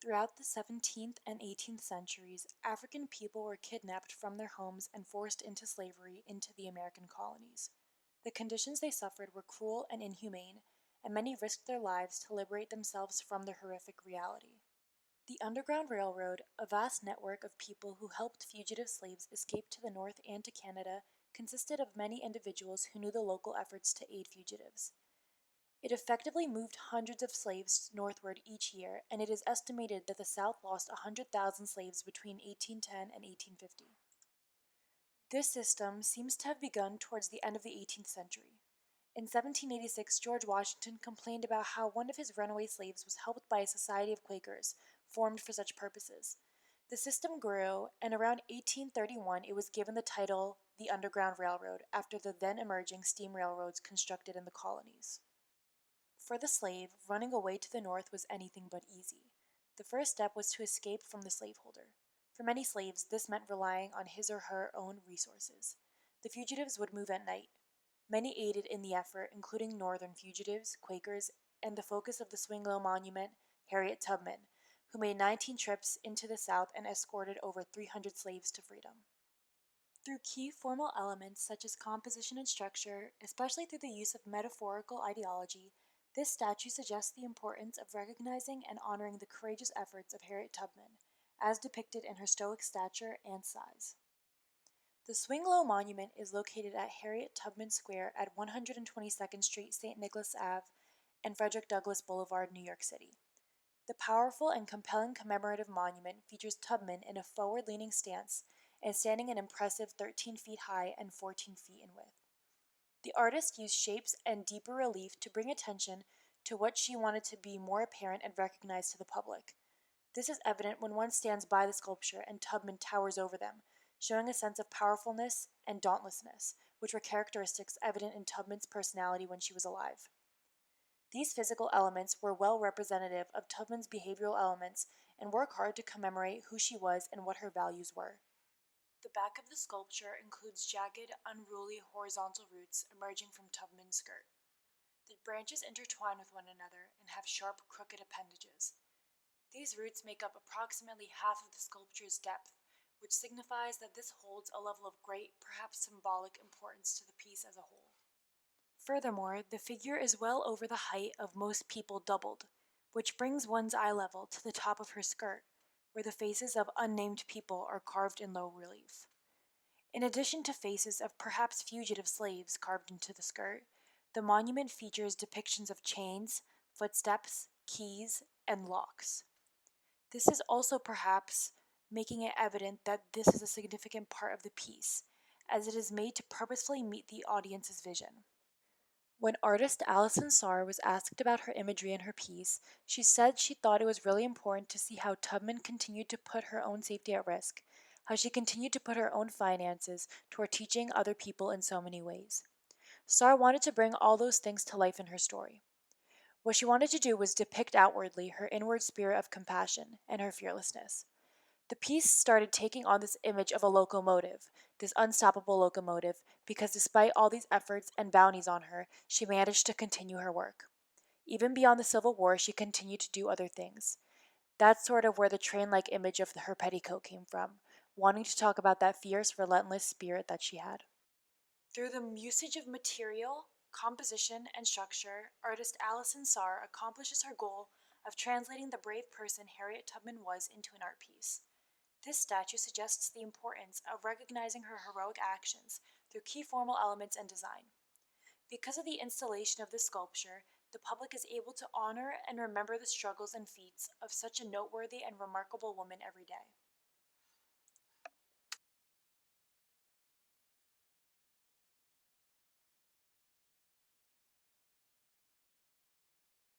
Throughout the 17th and 18th centuries, African people were kidnapped from their homes and forced into slavery into the American colonies. The conditions they suffered were cruel and inhumane, and many risked their lives to liberate themselves from their horrific reality. The Underground Railroad, a vast network of people who helped fugitive slaves escape to the North and to Canada, consisted of many individuals who knew the local efforts to aid fugitives. It effectively moved hundreds of slaves northward each year, and it is estimated that the South lost 100,000 slaves between 1810 and 1850. This system seems to have begun towards the end of the 18th century. In 1786, George Washington complained about how one of his runaway slaves was helped by a society of Quakers, formed for such purposes. The system grew, and around 1831 it was given the title the Underground Railroad, after the then emerging steam railroads constructed in the colonies. For the slave, running away to the north was anything but easy. The first step was to escape from the slaveholder. For many slaves, this meant relying on his or her own resources. The fugitives would move at night. Many aided in the effort, including Northern fugitives, Quakers, and the focus of the Swing-Low Monument, Harriet Tubman, who made 19 trips into the South and escorted over 300 slaves to freedom. Through key formal elements such as composition and structure, especially through the use of metaphorical ideology, this statue suggests the importance of recognizing and honoring the courageous efforts of Harriet Tubman, as depicted in her stoic stature and size. The Swing-Low Monument is located at Harriet Tubman Square at 122nd Street, St. Nicholas Ave, and Frederick Douglass Boulevard, New York City. The powerful and compelling commemorative monument features Tubman in a forward-leaning stance and standing an impressive 13 feet high and 14 feet in width. The artist used shapes and deeper relief to bring attention to what she wanted to be more apparent and recognized to the public. This is evident when one stands by the sculpture and Tubman towers over them, showing a sense of powerfulness and dauntlessness, which were characteristics evident in Tubman's personality when she was alive. These physical elements were well representative of Tubman's behavioral elements and work hard to commemorate who she was and what her values were. The back of the sculpture includes jagged, unruly horizontal roots emerging from Tubman's skirt. The branches intertwine with one another and have sharp, crooked appendages. These roots make up approximately half of the sculpture's depth, which signifies that this holds a level of great, perhaps symbolic importance to the piece as a whole. Furthermore, the figure is well over the height of most people doubled, which brings one's eye level to the top of her skirt, where the faces of unnamed people are carved in low relief. In addition to faces of perhaps fugitive slaves carved into the skirt, the monument features depictions of chains, footsteps, keys, and locks. This is also perhaps making it evident that this is a significant part of the piece, as it is made to purposefully meet the audience's vision. When artist Alison Saar was asked about her imagery in her piece, she said she thought it was really important to see how Tubman continued to put her own safety at risk, how she continued to put her own finances toward teaching other people in so many ways. Saar wanted to bring all those things to life in her story. What she wanted to do was depict outwardly her inward spirit of compassion and her fearlessness. The piece started taking on this image of a locomotive, this unstoppable locomotive, because despite all these efforts and bounties on her, she managed to continue her work. Even beyond the Civil War, she continued to do other things. That's sort of where the train-like image of her petticoat came from, wanting to talk about that fierce, relentless spirit that she had. Through the usage of material, composition, and structure, artist Alison Saar accomplishes her goal of translating the brave person Harriet Tubman was into an art piece. This statue suggests the importance of recognizing her heroic actions through key formal elements and design. Because of the installation of this sculpture, the public is able to honor and remember the struggles and feats of such a noteworthy and remarkable woman every day.